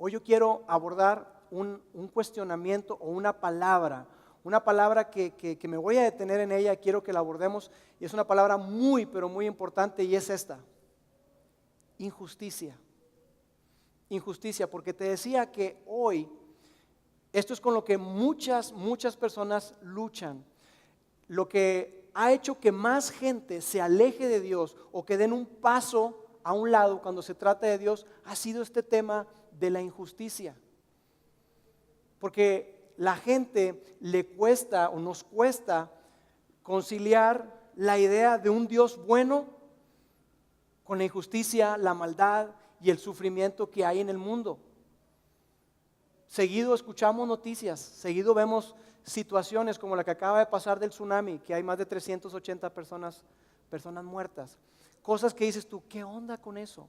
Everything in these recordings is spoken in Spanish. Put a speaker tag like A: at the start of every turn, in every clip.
A: Hoy yo quiero abordar un cuestionamiento o una palabra que me voy a detener en ella, quiero que la abordemos, y es una palabra muy, pero muy importante, y es esta: injusticia. Injusticia, porque te decía que hoy esto es con lo que muchas personas luchan. Lo que ha hecho que más gente se aleje de Dios o que den un paso a un lado cuando se trata de Dios ha sido este tema de la injusticia. Porque la gente le cuesta o nos cuesta conciliar la idea de un Dios bueno con la injusticia, la maldad y el sufrimiento que hay en el mundo. Seguido escuchamos noticias, seguido vemos situaciones como la que acaba de pasar del tsunami, que hay más de 380 personas muertas. Cosas que dices tú, ¿qué onda con eso?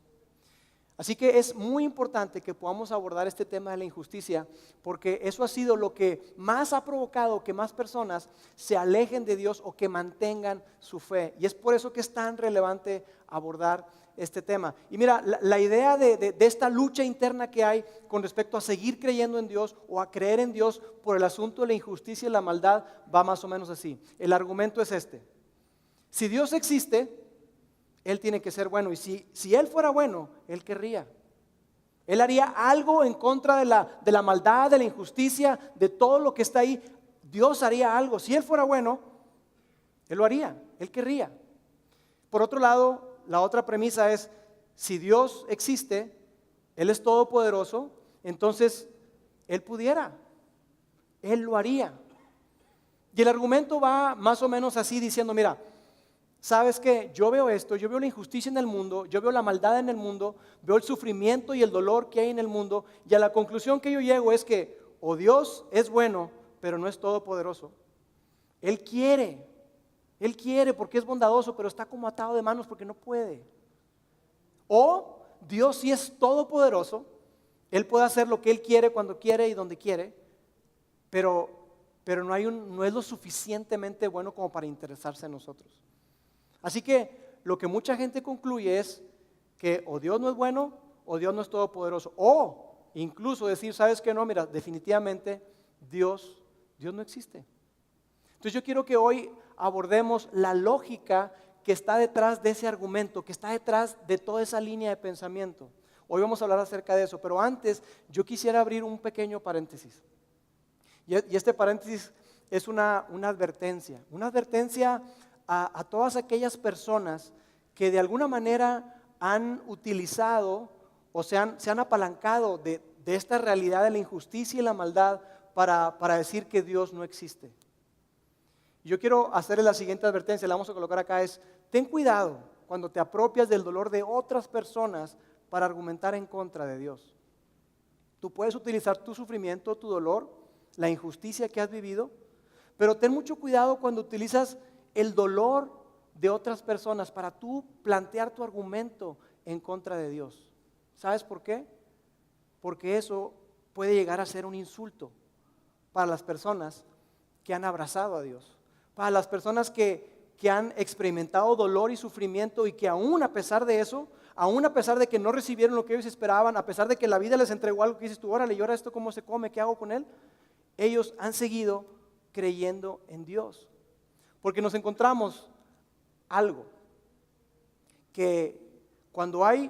A: Así que es muy importante que podamos abordar este tema de la injusticia, porque eso ha sido lo que más ha provocado que más personas se alejen de Dios o que mantengan su fe. Y es por eso que es tan relevante abordar este tema. Y mira, la idea de esta lucha interna que hay con respecto a seguir creyendo en Dios o a creer en Dios por el asunto de la injusticia y la maldad va más o menos así. El argumento es este: si Dios existe, Él tiene que ser bueno, y si Él fuera bueno, Él querría. Él haría algo en contra de la maldad, de la injusticia, de todo lo que está ahí. Dios haría algo. Si Él fuera bueno, Él lo haría, Él querría. Por otro lado, la otra premisa es: si Dios existe, Él es todopoderoso, entonces Él pudiera, Él lo haría. Y el argumento va más o menos así, diciendo: mira, ¿sabes qué? Yo veo esto, yo veo la injusticia en el mundo, yo veo la maldad en el mundo, veo el sufrimiento y el dolor que hay en el mundo, y a la conclusión que yo llego es que o Dios es bueno, pero no es todopoderoso. Él quiere porque es bondadoso, pero está como atado de manos porque no puede. O Dios sí es todopoderoso, Él puede hacer lo que Él quiere, cuando quiere y donde quiere, pero no es lo suficientemente bueno como para interesarse en nosotros. Así que lo que mucha gente concluye es que o Dios no es bueno o Dios no es todopoderoso, o incluso decir: ¿sabes qué? No, mira, definitivamente Dios no existe. Entonces yo quiero que hoy abordemos la lógica que está detrás de ese argumento, que está detrás de toda esa línea de pensamiento. Hoy vamos a hablar acerca de eso, pero antes yo quisiera abrir un pequeño paréntesis. Y este paréntesis es una advertencia a todas aquellas personas que de alguna manera han utilizado o se han apalancado de esta realidad de la injusticia y la maldad para decir que Dios no existe. Yo quiero hacerle la siguiente advertencia, la vamos a colocar acá: es: ten cuidado cuando te apropias del dolor de otras personas para argumentar en contra de Dios. Tú puedes utilizar tu sufrimiento, tu dolor, la injusticia que has vivido, pero ten mucho cuidado cuando utilizas el dolor de otras personas para tú plantear tu argumento en contra de Dios. ¿Sabes por qué? Porque eso puede llegar a ser un insulto para las personas que han abrazado a Dios, para las personas que han experimentado dolor y sufrimiento y que aún a pesar de eso, aún a pesar de que no recibieron lo que ellos esperaban, a pesar de que la vida les entregó algo que dices tú: órale, ¿y ahora esto cómo se come? ¿Qué hago con él? Ellos han seguido creyendo en Dios. Porque nos encontramos algo que cuando hay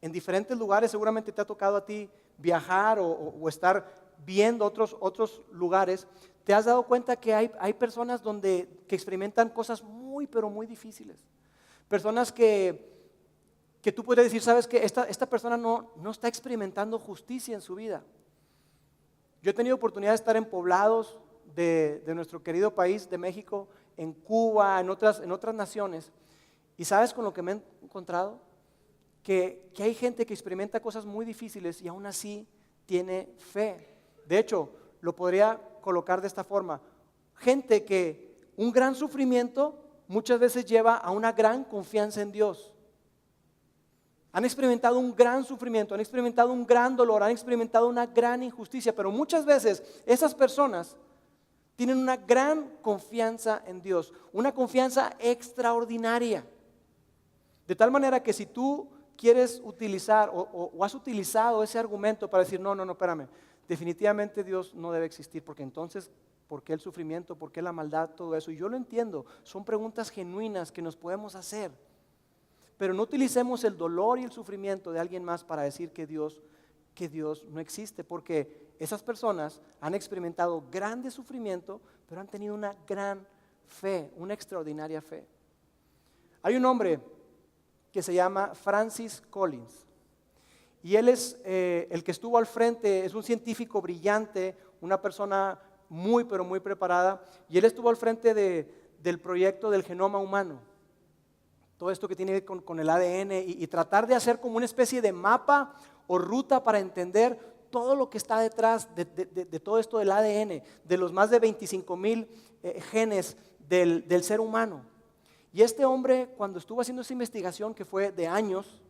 A: en diferentes lugares, seguramente te ha tocado a ti viajar o estar viendo otros lugares, te has dado cuenta que hay personas que experimentan cosas muy, pero muy difíciles. Personas que tú puedes decir: ¿sabes qué? Esta persona no está experimentando justicia en su vida. Yo he tenido oportunidad de estar en poblados de nuestro querido país, de México, en Cuba, en otras naciones, y ¿sabes con lo que me he encontrado? Que hay gente que experimenta cosas muy difíciles y aún así tiene fe. De hecho, lo podría colocar de esta forma: gente que un gran sufrimiento muchas veces lleva a una gran confianza en Dios. Han experimentado un gran sufrimiento, han experimentado un gran dolor, han experimentado una gran injusticia, pero muchas veces esas personas tienen una gran confianza en Dios, una confianza extraordinaria. De tal manera que si tú quieres utilizar o has utilizado ese argumento para decir, no, espérame, definitivamente Dios no debe existir, porque entonces, ¿por qué el sufrimiento? ¿Por qué la maldad? Todo eso. Y yo lo entiendo, son preguntas genuinas que nos podemos hacer. Pero no utilicemos el dolor y el sufrimiento de alguien más para decir que Dios no existe, porque esas personas han experimentado grande sufrimiento, pero han tenido una gran fe, una extraordinaria fe. Hay un hombre que se llama Francis Collins, y él es el que estuvo al frente, es un científico brillante, una persona muy pero muy preparada, y él estuvo al frente del proyecto del genoma humano. Todo esto que tiene que ver con el ADN y tratar de hacer como una especie de mapa o ruta para entender todo lo que está detrás de todo esto del ADN, de los más de 25,000 genes del ser humano. Y este hombre, cuando estuvo haciendo esa investigación, que fue de años,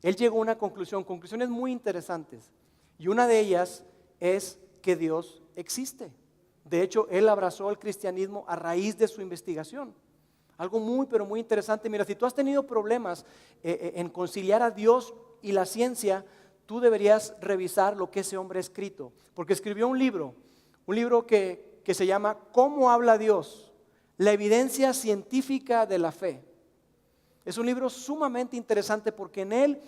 A: él llegó a una conclusiones muy interesantes. Y una de ellas es que Dios existe. De hecho, él abrazó el cristianismo a raíz de su investigación. Algo muy, pero muy interesante. Mira, si tú has tenido problemas en conciliar a Dios y la ciencia, tú deberías revisar lo que ese hombre ha escrito. Porque escribió un libro que se llama ¿Cómo habla Dios? La evidencia científica de la fe. Es un libro sumamente interesante porque en él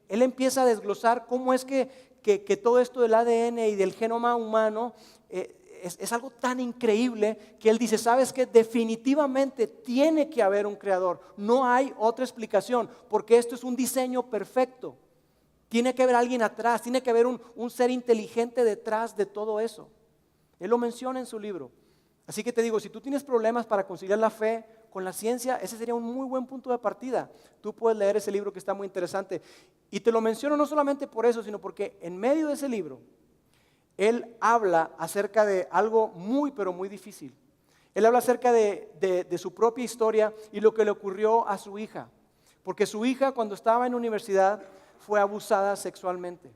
A: empieza a desglosar cómo es que todo esto del ADN y del genoma humano es algo tan increíble que él dice, ¿sabes qué? Definitivamente tiene que haber un creador. No hay otra explicación porque esto es un diseño perfecto. Tiene que haber alguien atrás, tiene que haber un ser inteligente detrás de todo eso. Él lo menciona en su libro. Así que te digo, si tú tienes problemas para conciliar la fe con la ciencia, ese sería un muy buen punto de partida. Tú puedes leer ese libro que está muy interesante. Y te lo menciono no solamente por eso, sino porque en medio de ese libro, él habla acerca de algo muy, pero muy difícil. Él habla acerca de su propia historia y lo que le ocurrió a su hija. Porque su hija, cuando estaba en universidad, fue abusada sexualmente.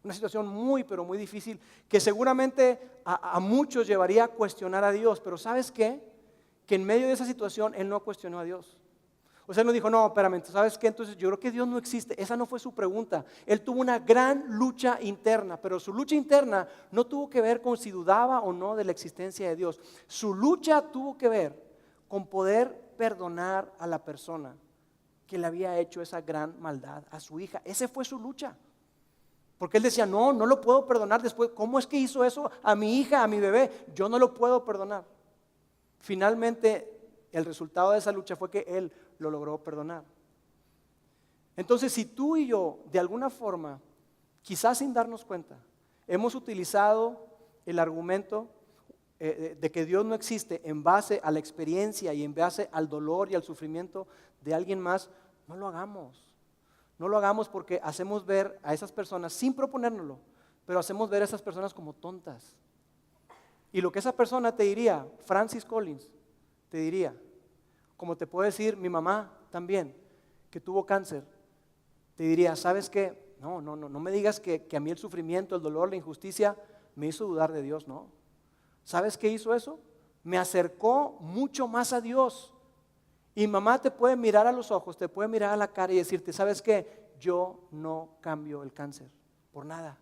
A: Una situación muy, pero muy difícil que seguramente a muchos llevaría a cuestionar a Dios. Pero ¿sabes qué? Que en medio de esa situación él no cuestionó a Dios. O sea, él no dijo, no, espérame, ¿sabes qué? Entonces yo creo que Dios no existe. Esa no fue su pregunta. Él tuvo una gran lucha interna, pero su lucha interna no tuvo que ver con si dudaba o no de la existencia de Dios. Su lucha tuvo que ver con poder perdonar a la persona que le había hecho esa gran maldad a su hija. Esa fue su lucha. Porque él decía, no lo puedo perdonar después. ¿Cómo es que hizo eso a mi hija, a mi bebé? Yo no lo puedo perdonar. Finalmente, el resultado de esa lucha fue que él lo logró perdonar. Entonces, si tú y yo, de alguna forma, quizás sin darnos cuenta, hemos utilizado el argumento de que Dios no existe en base a la experiencia y en base al dolor y al sufrimiento de alguien más, no lo hagamos. No lo hagamos porque hacemos ver a esas personas, sin proponérnoslo, pero hacemos ver a esas personas como tontas. Y lo que esa persona te diría, Francis Collins, te diría, como te puede decir mi mamá también, que tuvo cáncer, te diría, ¿sabes qué? No me digas que a mí el sufrimiento, el dolor, la injusticia me hizo dudar de Dios, no. ¿Sabes qué hizo eso? Me acercó mucho más a Dios. Y mamá te puede mirar a los ojos, te puede mirar a la cara y decirte, ¿sabes qué? Yo no cambio el cáncer por nada.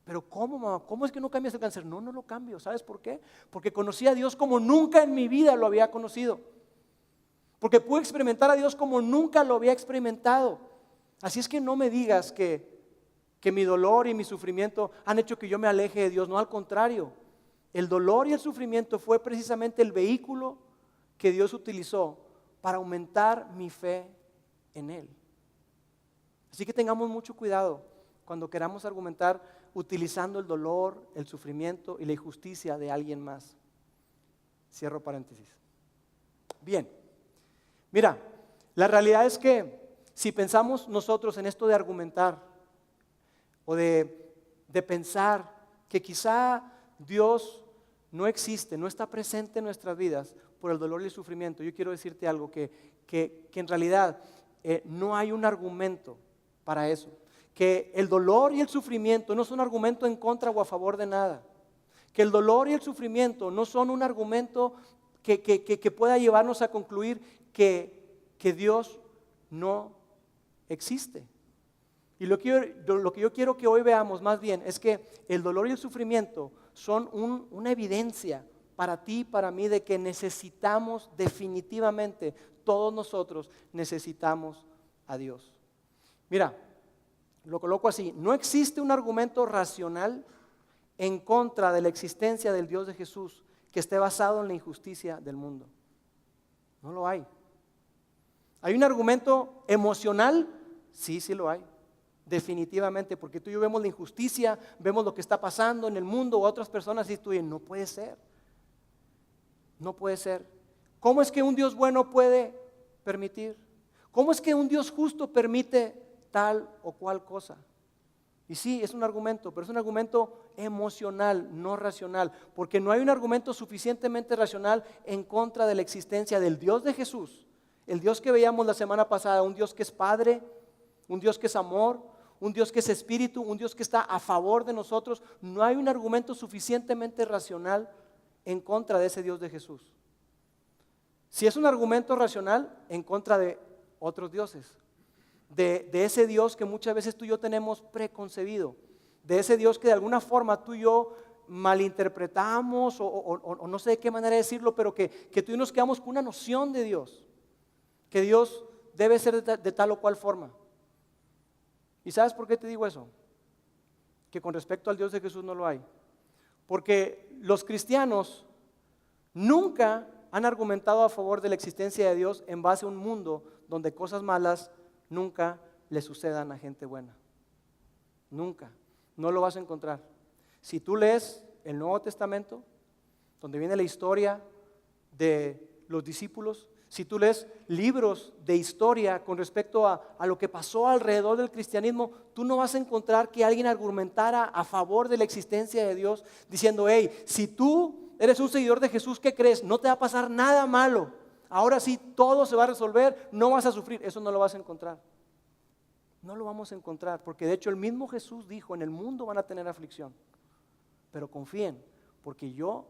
A: Pero ¿cómo, mamá? ¿Cómo es que no cambias el cáncer? No lo cambio. ¿Sabes por qué? Porque conocí a Dios como nunca en mi vida lo había conocido. Porque pude experimentar a Dios como nunca lo había experimentado. Así es que no me digas que mi dolor y mi sufrimiento han hecho que yo me aleje de Dios. No, al contrario. El dolor y el sufrimiento fue precisamente el vehículo que Dios utilizó para aumentar mi fe en Él. Así que tengamos mucho cuidado cuando queramos argumentar utilizando el dolor, el sufrimiento y la injusticia de alguien más. Cierro paréntesis. Bien, mira, la realidad es que si pensamos nosotros en esto de argumentar o de pensar que quizá Dios no existe, no está presente en nuestras vidas por el dolor y el sufrimiento, yo quiero decirte algo, que en realidad no hay un argumento para eso. Que el dolor y el sufrimiento no son argumento en contra o a favor de nada. Que el dolor y el sufrimiento no son un argumento que pueda llevarnos a concluir que Dios no existe. Y lo que yo quiero que hoy veamos más bien es que el dolor y el sufrimiento son una evidencia para ti y para mí de que necesitamos definitivamente, todos nosotros necesitamos a Dios. Mira, lo coloco así, no existe un argumento racional en contra de la existencia del Dios de Jesús que esté basado en la injusticia del mundo. No lo hay. ¿Hay un argumento emocional? Sí, sí lo hay. Definitivamente, porque tú y yo vemos la injusticia, vemos lo que está pasando en el mundo o a otras personas y tú dices, no puede ser. No puede ser. ¿Cómo es que un Dios bueno puede permitir? ¿Cómo es que un Dios justo permite tal o cual cosa? Y sí, es un argumento, pero es un argumento emocional, no racional, porque no hay un argumento suficientemente racional en contra de la existencia del Dios de Jesús, el Dios que veíamos la semana pasada, un Dios que es Padre, un Dios que es amor, un Dios que es espíritu, un Dios que está a favor de nosotros. No hay un argumento suficientemente racional en contra de ese Dios de Jesús. Si es un argumento racional, en contra de otros dioses, de ese Dios que muchas veces tú y yo tenemos preconcebido, de ese Dios que de alguna forma tú y yo malinterpretamos o no sé de qué manera decirlo, pero que tú y yo nos quedamos con una noción de Dios, que Dios debe ser de tal o cual forma. ¿Y sabes por qué te digo eso? Que con respecto al Dios de Jesús no lo hay. Porque los cristianos nunca han argumentado a favor de la existencia de Dios en base a un mundo donde cosas malas nunca le sucedan a gente buena. Nunca. No lo vas a encontrar. Si tú lees el Nuevo Testamento, donde viene la historia de los discípulos, si tú lees libros de historia con respecto a lo que pasó alrededor del cristianismo, tú no vas a encontrar que alguien argumentara a favor de la existencia de Dios diciendo, hey, si tú eres un seguidor de Jesús, ¿qué crees? No te va a pasar nada malo. Ahora sí, todo se va a resolver, no vas a sufrir. Eso no lo vas a encontrar. No lo vamos a encontrar, porque de hecho el mismo Jesús dijo, en el mundo van a tener aflicción, pero confíen, porque yo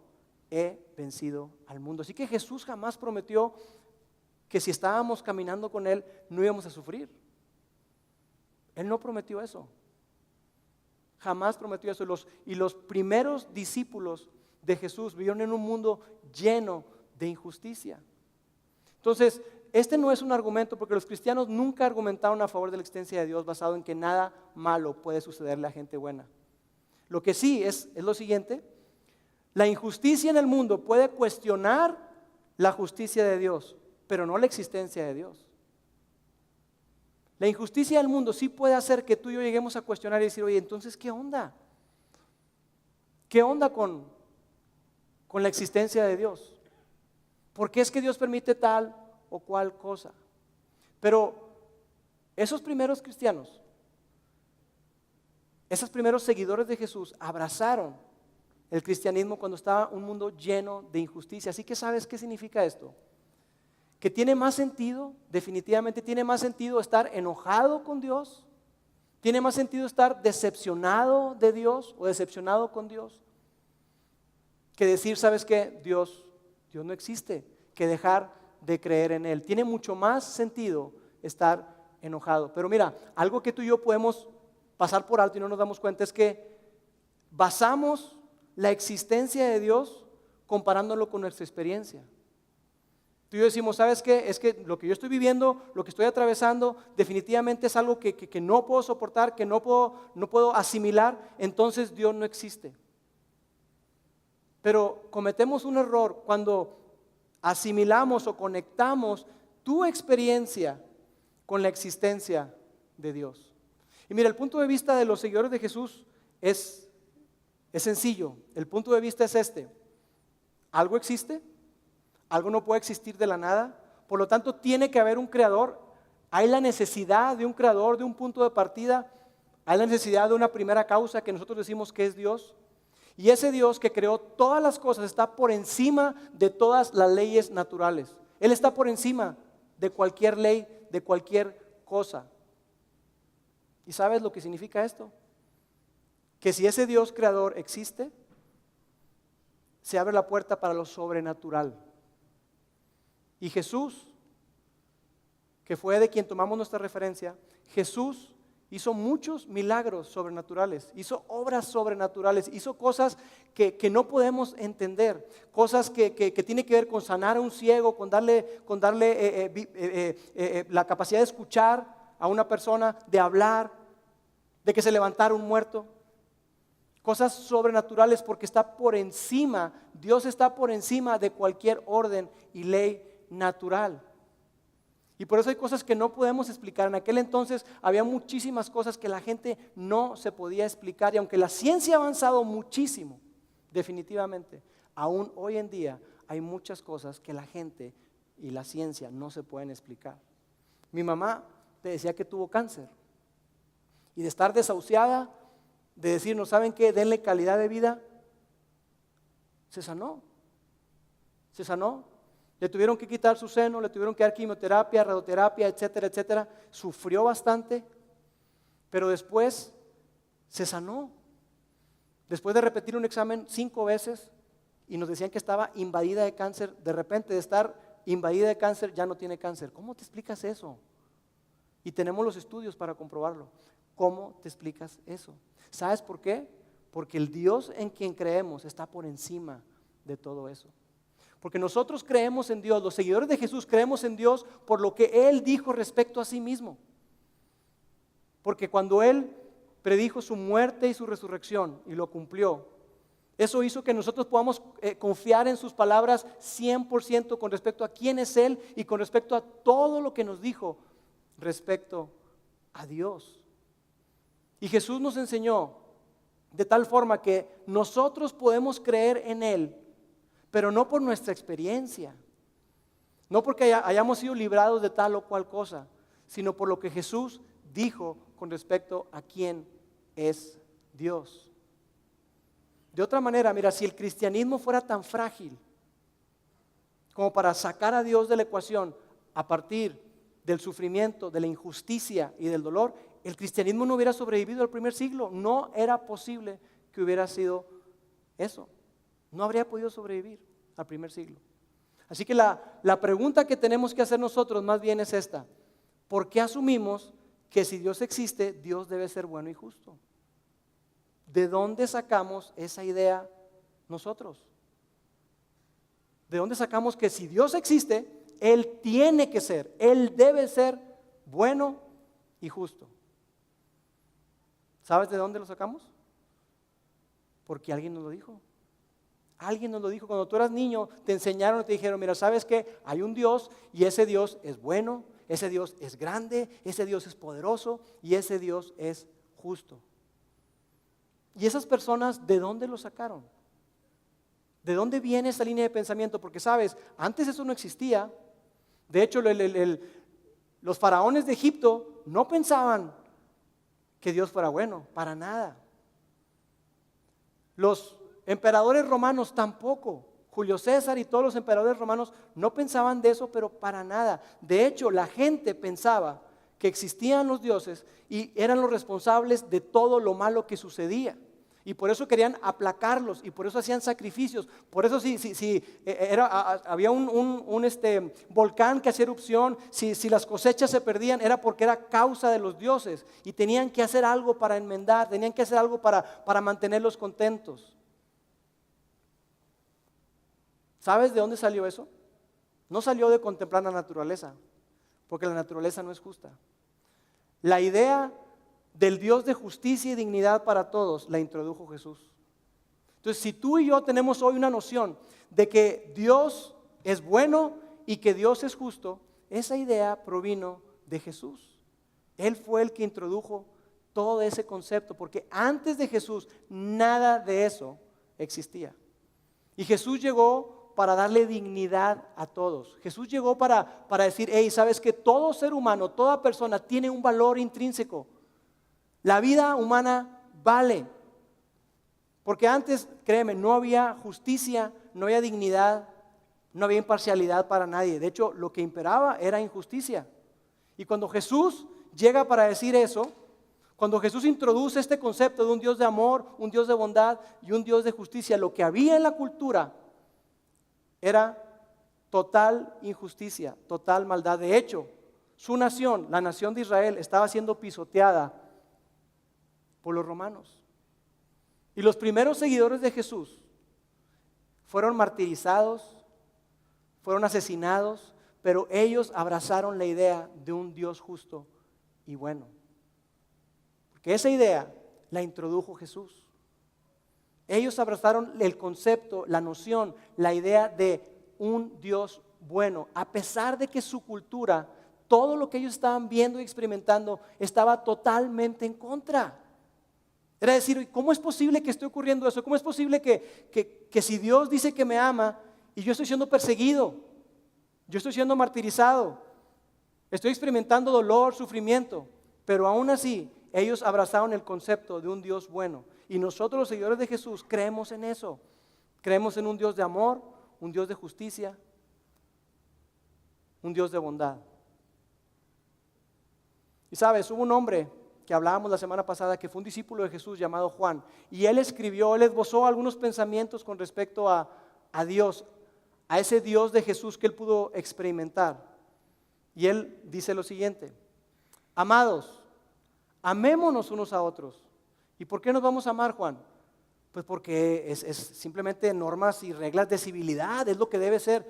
A: he vencido al mundo. Así que Jesús jamás prometió que si estábamos caminando con Él no íbamos a sufrir. Él no prometió eso. Jamás prometió eso. Y los primeros discípulos de Jesús vivieron en un mundo lleno de injusticia. Entonces, este no es un argumento, porque los cristianos nunca argumentaron a favor de la existencia de Dios basado en que nada malo puede sucederle a gente buena. Lo que sí es lo siguiente: la injusticia en el mundo puede cuestionar la justicia de Dios, pero no la existencia de Dios. La injusticia del mundo sí puede hacer que tú y yo lleguemos a cuestionar y decir, oye, entonces, ¿qué onda? ¿Qué onda con la existencia de Dios? ¿Por qué es que Dios permite tal o cual cosa? Pero esos primeros cristianos, esos primeros seguidores de Jesús abrazaron el cristianismo cuando estaba un mundo lleno de injusticia. Así que ¿sabes qué significa esto? Que tiene más sentido, definitivamente tiene más sentido estar enojado con Dios, tiene más sentido estar decepcionado de Dios o decepcionado con Dios, que decir, ¿sabes qué? Dios no existe, que dejar de creer en Él. Tiene mucho más sentido estar enojado. Pero mira, algo que tú y yo podemos pasar por alto y no nos damos cuenta es que basamos la existencia de Dios comparándolo con nuestra experiencia. Tú y yo decimos, ¿sabes qué? Es que lo que yo estoy viviendo, lo que estoy atravesando, definitivamente es algo que no puedo soportar, que no puedo asimilar, entonces Dios no existe. Pero cometemos un error cuando asimilamos o conectamos tu experiencia con la existencia de Dios. Y mira, el punto de vista de los seguidores de Jesús es sencillo. El punto de vista es este: algo existe, algo no puede existir de la nada, por lo tanto tiene que haber un creador. Hay la necesidad de un creador, de un punto de partida, hay la necesidad de una primera causa que nosotros decimos que es Dios. Y ese Dios que creó todas las cosas está por encima de todas las leyes naturales. Él está por encima de cualquier ley, de cualquier cosa. ¿Y sabes lo que significa esto? Que si ese Dios creador existe, se abre la puerta para lo sobrenatural. Y Jesús que fue de quien tomamos nuestra referencia, Jesús hizo muchos milagros sobrenaturales, hizo obras sobrenaturales, hizo cosas que no podemos entender, cosas que tienen que ver con sanar a un ciego, con darle la capacidad de escuchar a una persona, de hablar, de que se levantara un muerto. Cosas sobrenaturales porque está por encima, Dios está por encima de cualquier orden y ley natural. Y por eso hay cosas que no podemos explicar. En aquel entonces había muchísimas cosas que la gente no se podía explicar. Y aunque la ciencia ha avanzado muchísimo, definitivamente, aún hoy en día hay muchas cosas que la gente y la ciencia no se pueden explicar. Mi mamá te decía que tuvo cáncer. Y de estar desahuciada, de decir, ¿no saben qué? Denle calidad de vida. Se sanó. Se sanó. Le tuvieron que quitar su seno, le tuvieron que dar quimioterapia, radioterapia, etcétera, etcétera. Sufrió bastante, pero después se sanó. Después de repetir un examen 5 veces y nos decían que estaba invadida de cáncer, de repente de estar invadida de cáncer ya no tiene cáncer. ¿Cómo te explicas eso? Y tenemos los estudios para comprobarlo. ¿Cómo te explicas eso? ¿Sabes por qué? Porque el Dios en quien creemos está por encima de todo eso. Porque nosotros creemos en Dios, los seguidores de Jesús creemos en Dios por lo que Él dijo respecto a sí mismo. Porque cuando Él predijo su muerte y su resurrección y lo cumplió, eso hizo que nosotros podamos confiar en sus palabras 100% con respecto a quién es Él y con respecto a todo lo que nos dijo respecto a Dios. Y Jesús nos enseñó de tal forma que nosotros podemos creer en Él, pero no por nuestra experiencia, no porque hayamos sido librados de tal o cual cosa, sino por lo que Jesús dijo con respecto a quién es Dios. De otra manera, mira, si el cristianismo fuera tan frágil como para sacar a Dios de la ecuación a partir del sufrimiento, de la injusticia y del dolor, el cristianismo no hubiera sobrevivido al primer siglo. No era posible que hubiera sido eso. No habría podido sobrevivir al primer siglo. Así que la pregunta que tenemos que hacer nosotros más bien es esta: ¿por qué asumimos que si Dios existe, Dios debe ser bueno y justo? ¿De dónde sacamos esa idea nosotros? ¿De dónde sacamos que si Dios existe, Él tiene que ser, Él debe ser bueno y justo? ¿Sabes de dónde lo sacamos? Porque alguien nos lo dijo. Alguien nos lo dijo. Cuando tú eras niño, te enseñaron y te dijeron, mira, ¿sabes qué? Hay un Dios y ese Dios es bueno, ese Dios es grande, ese Dios es poderoso y ese Dios es justo. ¿Y esas personas de dónde lo sacaron? ¿De dónde viene esa línea de pensamiento? Porque sabes, antes eso no existía. De hecho, los faraones de Egipto no pensaban que Dios fuera bueno, para nada. Los emperadores romanos tampoco. Julio César y todos los emperadores romanos no pensaban de eso, pero para nada. De hecho, la gente pensaba que existían los dioses y eran los responsables de todo lo malo que sucedía. Y por eso querían aplacarlos y por eso hacían sacrificios. Por eso había un volcán que hacía erupción, si las cosechas se perdían, era porque era causa de los dioses. Y tenían que hacer algo para enmendar, tenían que hacer algo para mantenerlos contentos. ¿Sabes de dónde salió eso? No salió de contemplar la naturaleza, porque la naturaleza no es justa. La idea del Dios de justicia y dignidad para todos la introdujo Jesús. Entonces, si tú y yo tenemos hoy una noción de que Dios es bueno y que Dios es justo, esa idea provino de Jesús. Él fue el que introdujo todo ese concepto, porque antes de Jesús nada de eso existía. Y Jesús llegó para darle dignidad a todos. Jesús llegó para decir, hey, ¿sabes que todo ser humano, toda persona tiene un valor intrínseco? La vida humana vale. Porque antes, créeme, no había justicia, no había dignidad, no había imparcialidad para nadie. De hecho, lo que imperaba era injusticia. Y cuando Jesús llega para decir eso, cuando Jesús introduce este concepto de un Dios de amor, un Dios de bondad y un Dios de justicia, lo que había en la cultura era total injusticia, total maldad. De hecho, Su nación, la nación de Israel, estaba siendo pisoteada por los romanos. Y los primeros seguidores de Jesús fueron martirizados, fueron asesinados, pero ellos abrazaron la idea de un Dios justo y bueno. Porque esa idea la introdujo Jesús. Ellos abrazaron el concepto, la noción, la idea de un Dios bueno, a pesar de que su cultura, todo lo que ellos estaban viendo y experimentando, estaba totalmente en contra. Era decir, ¿cómo es posible que esté ocurriendo eso? ¿Cómo es posible que si Dios dice que me ama y yo estoy siendo perseguido, yo estoy siendo martirizado, estoy experimentando dolor, sufrimiento, pero aún así ellos abrazaron el concepto de un Dios bueno? Y nosotros los seguidores de Jesús creemos en eso. Creemos en un Dios de amor, un Dios de justicia, un Dios de bondad. Y sabes, hubo un hombre que hablábamos la semana pasada que fue un discípulo de Jesús llamado Juan, y él esbozó algunos pensamientos con respecto a Dios, a ese Dios de Jesús que él pudo experimentar. Y él dice lo siguiente: amados, amémonos unos a otros. ¿Y por qué nos vamos a amar, Juan? Pues porque es simplemente normas y reglas de civilidad, es lo que debe ser.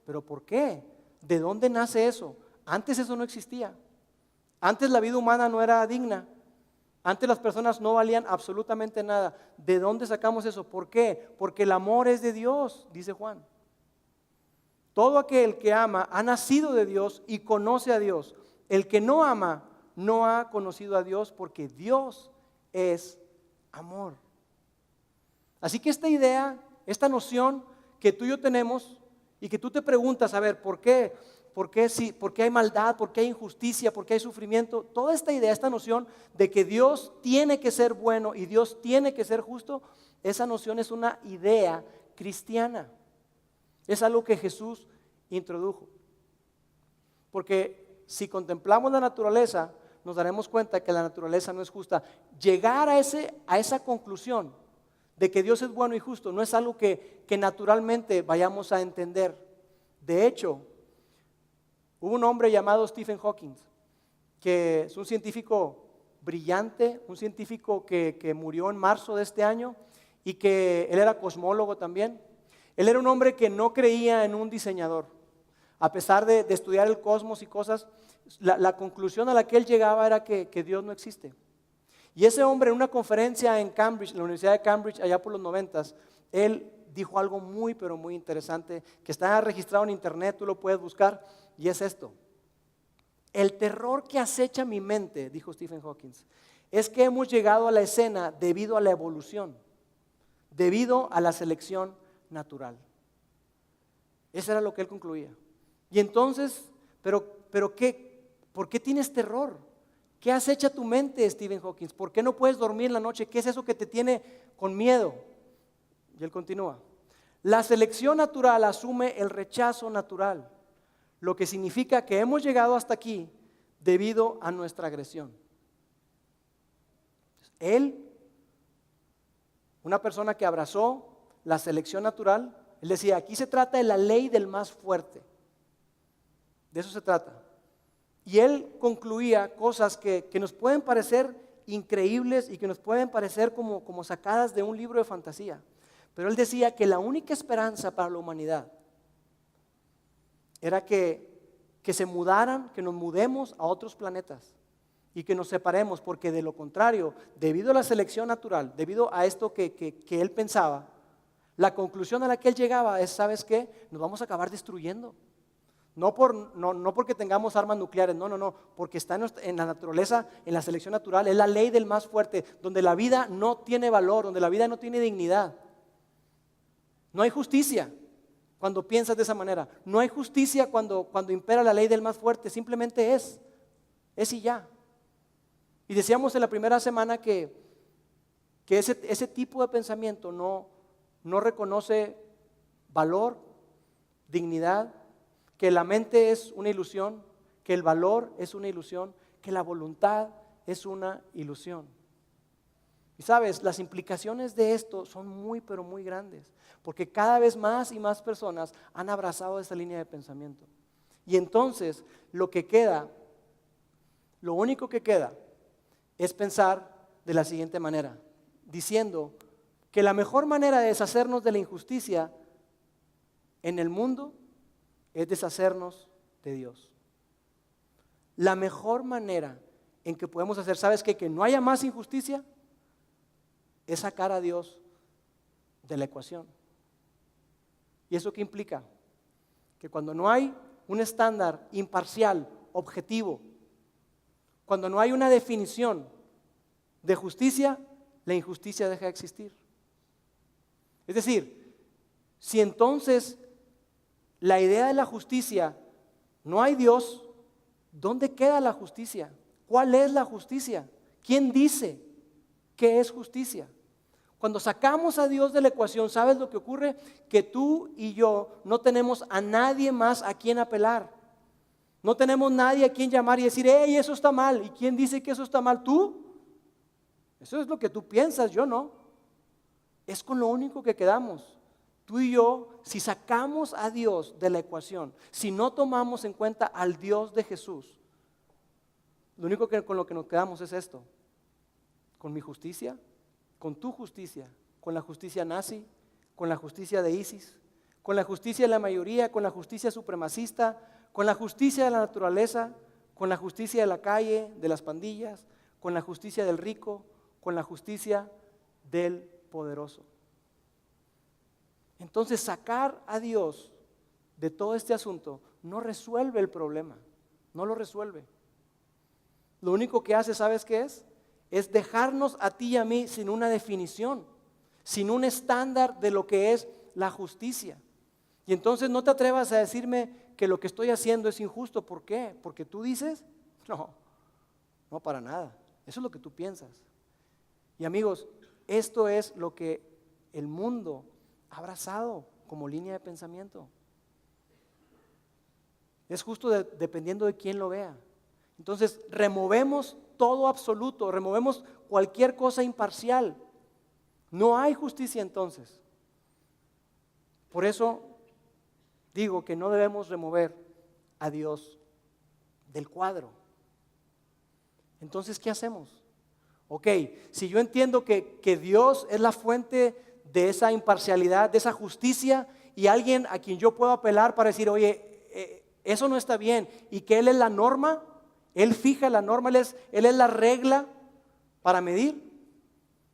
A: ¿Pero por qué? ¿De dónde nace eso? Antes eso no existía. Antes la vida humana no era digna. Antes las personas no valían absolutamente nada. ¿De dónde sacamos eso? ¿Por qué? Porque el amor es de Dios, dice Juan. Todo aquel que ama ha nacido de Dios y conoce a Dios. El que no ama no ha conocido a Dios, porque Dios es amor. Así que esta idea, esta noción que tú y yo tenemos y que tú te preguntas, a ver, ¿por qué? ¿Por qué hay maldad? ¿Por qué hay injusticia? ¿Por qué hay sufrimiento? Toda esta idea, esta noción de que Dios tiene que ser bueno y Dios tiene que ser justo, esa noción es una idea cristiana. Es algo que Jesús introdujo. Porque si contemplamos la naturaleza, nos daremos cuenta que la naturaleza no es justa. Llegar a esa conclusión de que Dios es bueno y justo no es algo que naturalmente vayamos a entender. De hecho, hubo un hombre llamado Stephen Hawking, que es un científico brillante, un científico que murió en marzo de este año, y que él era cosmólogo también. Él era un hombre que no creía en un diseñador. A pesar de estudiar el cosmos y cosas, la conclusión a la que él llegaba era que Dios no existe. Y ese hombre, en una conferencia en Cambridge, en la Universidad de Cambridge, allá por los 90s, él dijo algo muy, pero muy interesante, que está registrado en internet, tú lo puedes buscar, y es esto: el terror que acecha mi mente, dijo Stephen Hawking, es que hemos llegado a la escena debido a la evolución, debido a la selección natural. Eso era lo que él concluía. Y entonces, ¿pero qué? ¿Por qué tienes terror? ¿Qué acecha tu mente, Stephen Hawking? ¿Por qué no puedes dormir en la noche? ¿Qué es eso que te tiene con miedo? Y él continúa: la selección natural asume el rechazo natural, lo que significa que hemos llegado hasta aquí debido a nuestra agresión. Él, una persona que abrazó la selección natural, él decía, aquí se trata de la ley del más fuerte. De eso se trata. Y él concluía cosas que nos pueden parecer increíbles y que nos pueden parecer como sacadas de un libro de fantasía. Pero él decía que la única esperanza para la humanidad era que se mudaran, que nos mudemos a otros planetas y que nos separemos, porque de lo contrario, debido a la selección natural, debido a esto que él pensaba, la conclusión a la que él llegaba es, ¿sabes qué? Nos vamos a acabar destruyendo. No porque tengamos armas nucleares, no, porque está en la naturaleza, en la selección natural, es la ley del más fuerte, donde la vida no tiene valor, donde la vida no tiene dignidad. No hay justicia cuando piensas de esa manera, no hay justicia cuando impera la ley del más fuerte, simplemente es y ya. Y decíamos en la primera semana que ese tipo de pensamiento no reconoce valor, dignidad, que la mente es una ilusión, que el valor es una ilusión, que la voluntad es una ilusión. Y sabes, las implicaciones de esto son muy, pero muy grandes, porque cada vez más y más personas han abrazado esa línea de pensamiento. Y entonces lo que queda lo único que queda es pensar de la siguiente manera, diciendo que la mejor manera de deshacernos de la injusticia en el mundo es deshacernos de Dios. La mejor manera en que podemos hacer, ¿sabes qué? Que no haya más injusticia, es sacar a Dios de la ecuación. ¿Y eso qué implica? Que cuando no hay un estándar imparcial, objetivo, cuando no hay una definición de justicia, la injusticia deja de existir. Es decir, si entonces la idea de la justicia, no hay Dios, ¿dónde queda la justicia? ¿Cuál es la justicia? ¿Quién dice qué es justicia? Cuando sacamos a Dios de la ecuación, ¿sabes lo que ocurre? Que tú y yo no tenemos a nadie más a quien apelar. No tenemos nadie a quien llamar y decir, hey, eso está mal. ¿Y quién dice que eso está mal? ¿Tú? Eso es lo que tú piensas, yo no. Es con lo único que quedamos. Tú y yo, si sacamos a Dios de la ecuación, si no tomamos en cuenta al Dios de Jesús, lo único que con lo que nos quedamos es esto. Con mi justicia, con tu justicia, con la justicia nazi, con la justicia de ISIS, con la justicia de la mayoría, con la justicia supremacista, con la justicia de la naturaleza, con la justicia de la calle, de las pandillas, con la justicia del rico, con la justicia del poderoso. Entonces, sacar a Dios de todo este asunto no resuelve el problema, no lo resuelve. Lo único que hace, ¿sabes qué es? Es dejarnos a ti y a mí sin una definición, sin un estándar de lo que es la justicia. Y entonces no te atrevas a decirme que lo que estoy haciendo es injusto. ¿Por qué? ¿Porque tú dices? No para nada. Eso es lo que tú piensas. Y amigos, esto es lo que el mundo ha abrazado como línea de pensamiento. Es justo dependiendo de quién lo vea. Entonces removemos todo absoluto, removemos cualquier cosa imparcial. No hay justicia entonces. Por eso digo que no debemos remover a Dios del cuadro. Entonces, ¿qué hacemos? Ok, si yo entiendo que Dios es la fuente de esa imparcialidad, de esa justicia, y alguien a quien yo puedo apelar para decir, oye, eso no está bien, y que Él es la norma, Él fija la norma, Él es la regla para medir.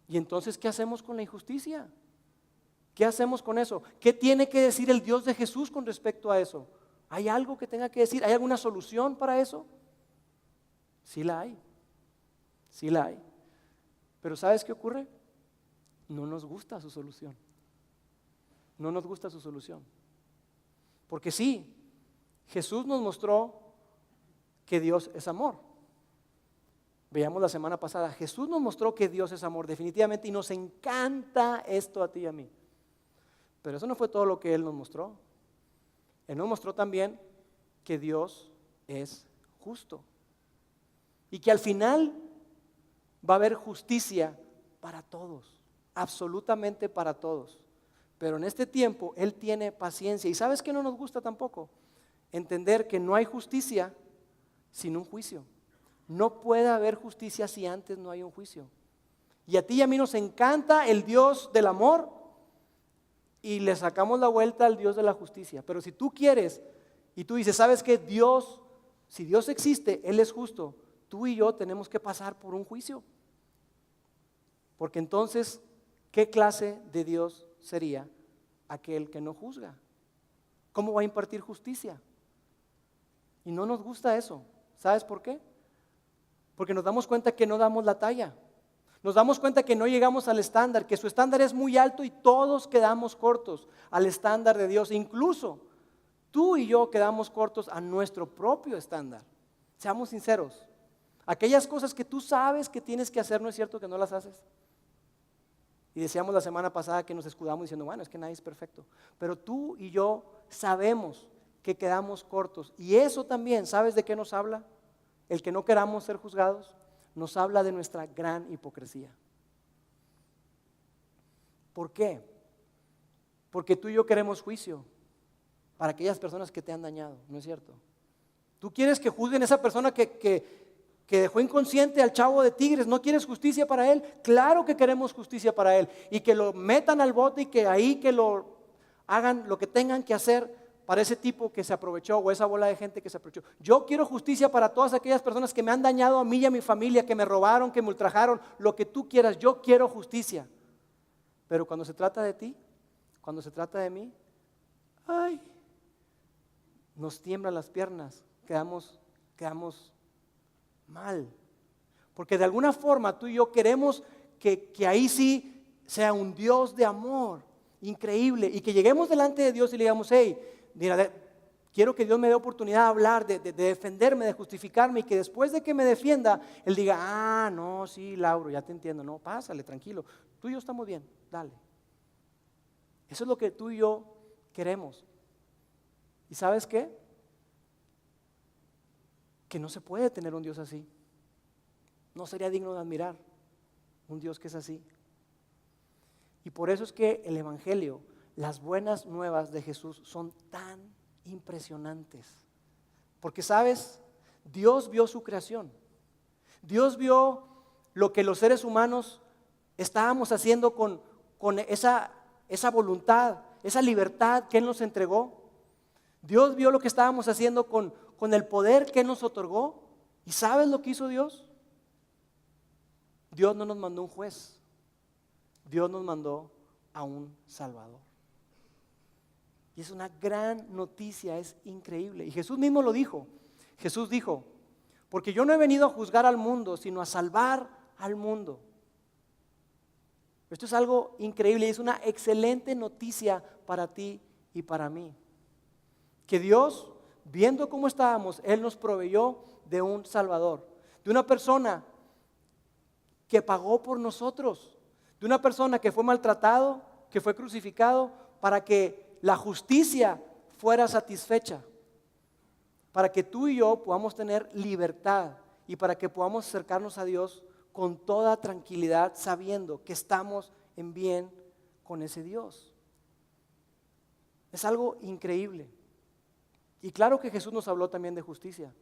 A: Y entonces, ¿qué hacemos con la injusticia? ¿Qué hacemos con eso? ¿Qué tiene que decir el Dios de Jesús con respecto a eso? ¿Hay algo que tenga que decir? ¿Hay alguna solución para eso? Sí la hay, sí la hay. Pero ¿sabes qué ocurre? No nos gusta su solución. No nos gusta su solución. Porque sí, Jesús nos mostró que Dios es amor. Veíamos la semana pasada, Jesús nos mostró que Dios es amor definitivamente y nos encanta esto a ti y a mí. Pero eso no fue todo lo que Él nos mostró. Él nos mostró también que Dios es justo y que al final va a haber justicia para todos, absolutamente para todos. Pero en este tiempo Él tiene paciencia. ¿Y sabes qué no nos gusta tampoco? Entender que no hay justicia sin un juicio. No puede haber justicia si antes no hay un juicio. Y a ti y a mí nos encanta el Dios del amor y le sacamos la vuelta al Dios de la justicia. Pero si tú quieres y tú dices, ¿sabes qué? Dios, si Dios existe, Él es justo. Tú y yo tenemos que pasar por un juicio. Porque entonces, ¿qué clase de Dios sería aquel que no juzga? ¿Cómo va a impartir justicia? Y no nos gusta eso. ¿Sabes por qué? Porque nos damos cuenta que no damos la talla. Nos damos cuenta que no llegamos al estándar, que su estándar es muy alto y todos quedamos cortos al estándar de Dios. Incluso tú y yo quedamos cortos a nuestro propio estándar. Seamos sinceros. Aquellas cosas que tú sabes que tienes que hacer, ¿no es cierto que no las haces? Y decíamos la semana pasada que nos escudamos diciendo, bueno, es que nadie es perfecto. Pero tú y yo sabemos que quedamos cortos. Y eso también, ¿sabes de qué nos habla? El que no queramos ser juzgados, nos habla de nuestra gran hipocresía. ¿Por qué? Porque tú y yo queremos juicio para aquellas personas que te han dañado, ¿no es cierto? Tú quieres que juzguen a esa persona que que dejó inconsciente al chavo de Tigres. ¿No quieres justicia para él? Claro que queremos justicia para él. Y que lo metan al bote y que ahí que lo hagan lo que tengan que hacer para ese tipo que se aprovechó o esa bola de gente que se aprovechó. Yo quiero justicia para todas aquellas personas que me han dañado a mí y a mi familia, que me robaron, que me ultrajaron, lo que tú quieras. Yo quiero justicia. Pero cuando se trata de ti, cuando se trata de mí, ay, nos tiemblan las piernas, quedamos mal. Porque de alguna forma tú y yo queremos que ahí sí sea un Dios de amor increíble y que lleguemos delante de Dios y le digamos, hey, mira, quiero que Dios me dé oportunidad de hablar, de defenderme, de justificarme y que después de que me defienda, Él diga, ah, no, sí, Lauro, ya te entiendo, no, pásale, tranquilo, tú y yo estamos bien, dale. Eso es lo que tú y yo queremos. ¿Y sabes qué? Que no se puede tener un Dios así. No sería digno de admirar un Dios que es así. Y por eso es que el Evangelio, las buenas nuevas de Jesús son tan impresionantes. Porque sabes, Dios vio su creación. Dios vio lo que los seres humanos estábamos haciendo con esa voluntad, esa libertad que Él nos entregó. Dios vio lo que estábamos haciendo con el poder que Él nos otorgó. ¿Y sabes lo que hizo Dios? Dios no nos mandó un juez. Dios nos mandó a un Salvador. Y es una gran noticia, es increíble. Y Jesús mismo lo dijo. Jesús dijo, porque yo no he venido a juzgar al mundo, sino a salvar al mundo. Esto es algo increíble y es una excelente noticia para ti y para mí. Que Dios, viendo cómo estábamos, Él nos proveyó de un Salvador, de una persona que pagó por nosotros, de una persona que fue maltratado, que fue crucificado, para que la justicia fuera satisfecha, para que tú y yo podamos tener libertad y para que podamos acercarnos a Dios con toda tranquilidad, sabiendo que estamos en bien con ese Dios. Es algo increíble. Y claro que Jesús nos habló también de justicia.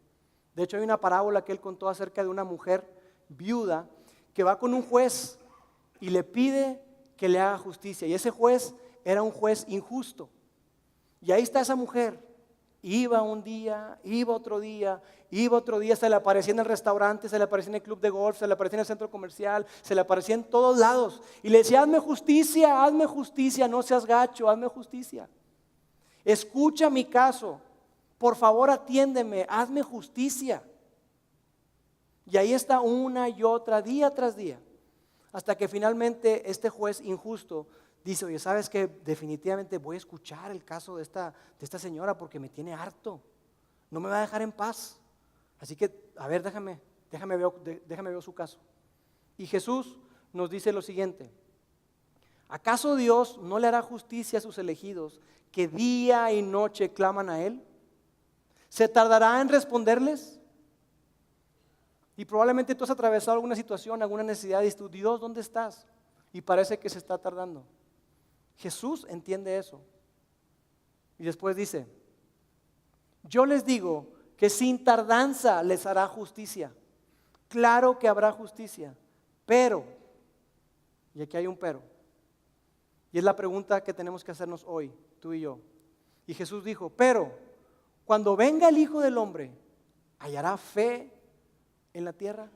A: De hecho, hay una parábola que Él contó acerca de una mujer viuda que va con un juez y le pide que le haga justicia. Y ese juez era un juez injusto. Y ahí está esa mujer. Iba un día, iba otro día, se le aparecía en el restaurante, se le aparecía en el club de golf, se le aparecía en el centro comercial, se le aparecía en todos lados. Y le decía, hazme justicia, no seas gacho, hazme justicia. Escucha mi caso, por favor atiéndeme, hazme justicia. Y ahí está una y otra, día tras día, hasta que finalmente este juez injusto dice, oye, ¿sabes qué? Definitivamente voy a escuchar el caso de esta señora porque me tiene harto, no me va a dejar en paz. Así que, a ver, déjame ver su caso. Y Jesús nos dice lo siguiente, ¿acaso Dios no le hará justicia a sus elegidos que día y noche claman a Él? ¿Se tardará en responderles? Y probablemente tú has atravesado alguna situación, alguna necesidad y dices tú, Dios, ¿dónde estás? Y parece que se está tardando. Jesús entiende eso. Y después dice, yo les digo que sin tardanza les hará justicia. Claro que habrá justicia, pero, y aquí hay un pero, y es la pregunta que tenemos que hacernos hoy, tú y yo. Y Jesús dijo, pero cuando venga el Hijo del Hombre, ¿hallará fe en la tierra?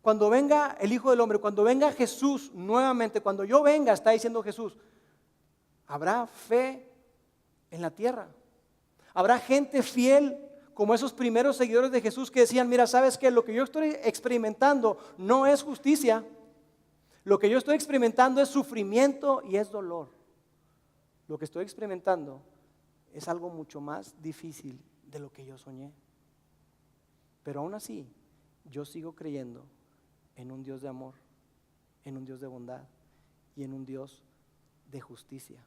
A: Cuando venga el Hijo del Hombre, cuando venga Jesús nuevamente, cuando yo venga, está diciendo Jesús, ¿habrá fe en la tierra? ¿Habrá gente fiel como esos primeros seguidores de Jesús que decían, mira, ¿sabes qué? Lo que yo estoy experimentando no es justicia. Lo que yo estoy experimentando es sufrimiento y es dolor. Lo que estoy experimentando es algo mucho más difícil de lo que yo soñé. Pero aún así, yo sigo creyendo en un Dios de amor, en un Dios de bondad y en un Dios de justicia.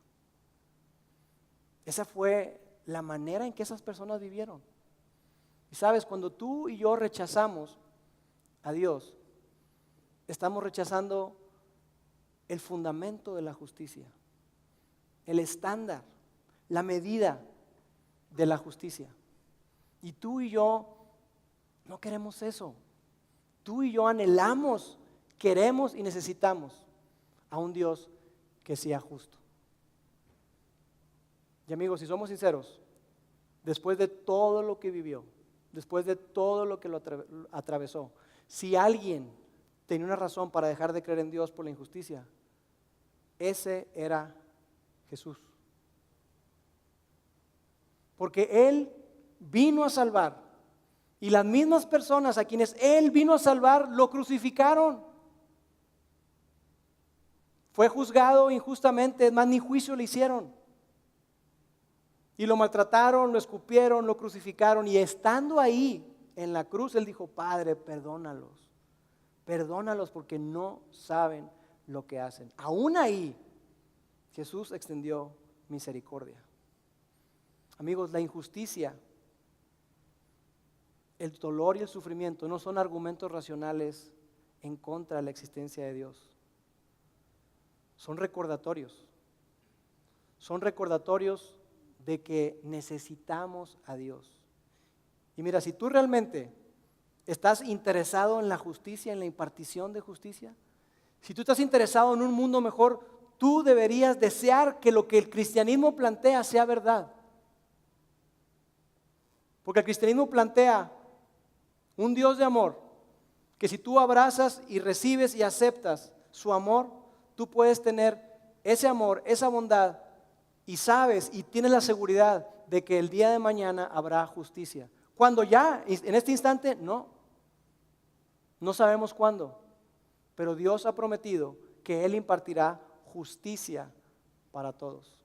A: Esa fue la manera en que esas personas vivieron. Y sabes, cuando tú y yo rechazamos a Dios, estamos rechazando el fundamento de la justicia, el estándar, la medida de la justicia. Y tú y yo No queremos eso. Tú y yo anhelamos, queremos y necesitamos a un Dios que sea justo. Y amigos, si somos sinceros, después de todo lo que vivió, después de todo lo que lo atravesó, si alguien tenía una razón para dejar de creer en Dios por la injusticia, ese era Jesús. Porque Él vino a salvar, y las mismas personas a quienes Él vino a salvar lo crucificaron. Fue juzgado injustamente, es más, ni juicio le hicieron. Y lo maltrataron, lo escupieron, lo crucificaron. Y estando ahí en la cruz, Él dijo: Padre, perdónalos. Perdónalos porque no saben lo que hacen. Aún ahí, Jesús extendió misericordia. Amigos, la injusticia, el dolor y el sufrimiento no son argumentos racionales en contra de la existencia de Dios. Son recordatorios. Son recordatorios de que necesitamos a Dios. Y mira, si tú realmente estás interesado en la justicia, en la impartición de justicia, si tú estás interesado en un mundo mejor, tú deberías desear que lo que el cristianismo plantea sea verdad. Porque el cristianismo plantea un Dios de amor, que si tú abrazas y recibes y aceptas su amor, tú puedes tener ese amor, esa bondad, y sabes y tienes la seguridad de que el día de mañana habrá justicia. Cuando ya, en este instante, no sabemos cuándo, pero Dios ha prometido que Él impartirá justicia para todos.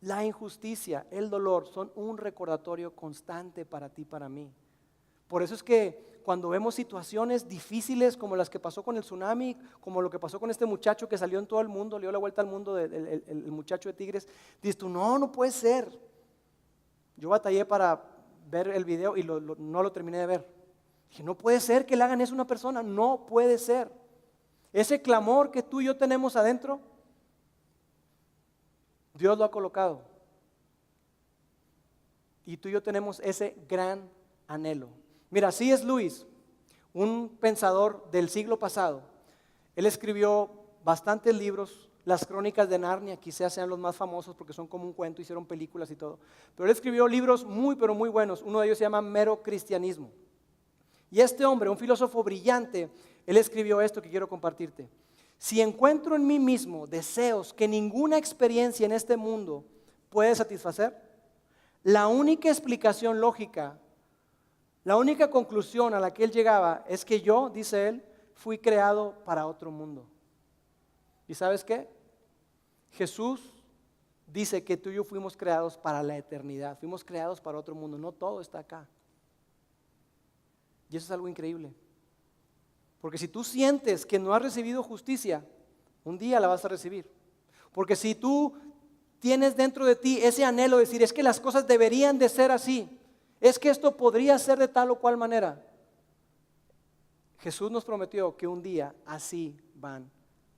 A: La injusticia, el dolor son un recordatorio constante para ti, para mí. Por eso es que cuando vemos situaciones difíciles como las que pasó con el tsunami, como lo que pasó con este muchacho que salió en todo el mundo, le dio la vuelta al mundo, el muchacho de Tigres, dices tú: no puede ser. Yo batallé para ver el video y no lo terminé de ver. Dije: no puede ser que le hagan eso a una persona, no puede ser. Ese clamor que tú y yo tenemos adentro, Dios lo ha colocado. Y tú y yo tenemos ese gran anhelo. Mira, C.S. Lewis, un pensador del siglo pasado, él escribió bastantes libros. Las Crónicas de Narnia quizás sean los más famosos porque son como un cuento, hicieron películas y todo. Pero él escribió libros muy, pero muy buenos. Uno de ellos se llama Mero Cristianismo. Y este hombre, un filósofo brillante, él escribió esto que quiero compartirte. Si encuentro en mí mismo deseos que ninguna experiencia en este mundo puede satisfacer, la única explicación lógica, la única conclusión a la que él llegaba es que yo, dice él, fui creado para otro mundo. ¿Y sabes qué? Jesús dice que tú y yo fuimos creados para la eternidad, fuimos creados para otro mundo, no todo está acá. Y eso es algo increíble. Porque si tú sientes que no has recibido justicia, un día la vas a recibir. Porque si tú tienes dentro de ti ese anhelo de decir: es que las cosas deberían de ser así, es que esto podría ser de tal o cual manera, Jesús nos prometió que un día así van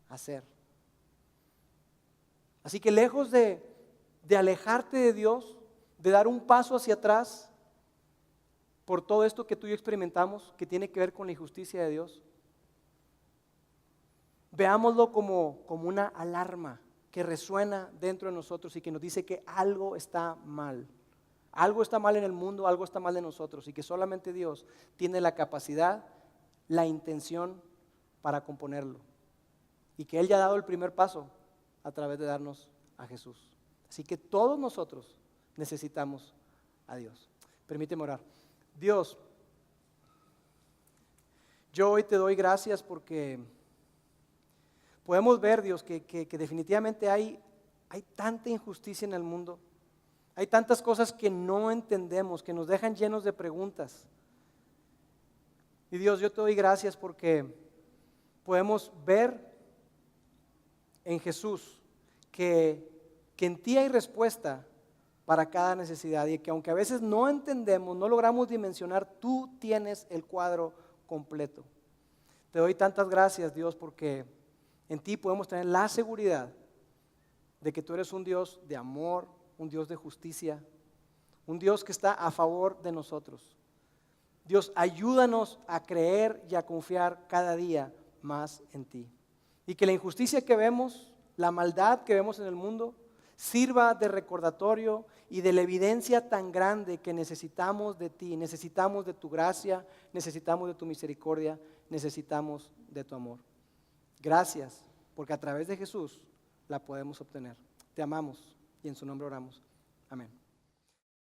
A: a ser. Así que lejos de alejarte de Dios, de dar un paso hacia atrás por todo esto que tú y yo experimentamos, que tiene que ver con la injusticia de Dios, veámoslo como una alarma que resuena dentro de nosotros y que nos dice que algo está mal. Algo está mal en el mundo, algo está mal en nosotros, y que solamente Dios tiene la capacidad, la intención para componerlo. Y que Él ya ha dado el primer paso a través de darnos a Jesús. Así que todos nosotros necesitamos a Dios. Permíteme orar. Dios, yo hoy te doy gracias porque podemos ver, Dios, que definitivamente hay tanta injusticia en el mundo. Hay tantas cosas que no entendemos, que nos dejan llenos de preguntas. Y Dios, yo te doy gracias porque podemos ver en Jesús que en ti hay respuesta para cada necesidad, y que aunque a veces no entendemos, no logramos dimensionar, tú tienes el cuadro completo. Te doy tantas gracias, Dios, porque en ti podemos tener la seguridad de que tú eres un Dios de amor, un Dios de justicia, un Dios que está a favor de nosotros. Dios, ayúdanos a creer y a confiar cada día más en ti. Y que la injusticia que vemos, la maldad que vemos en el mundo, sirva de recordatorio y de la evidencia tan grande que necesitamos de ti, necesitamos de tu gracia, necesitamos de tu misericordia, necesitamos de tu amor. Gracias, porque a través de Jesús la podemos obtener. Te amamos y en su nombre oramos. Amén.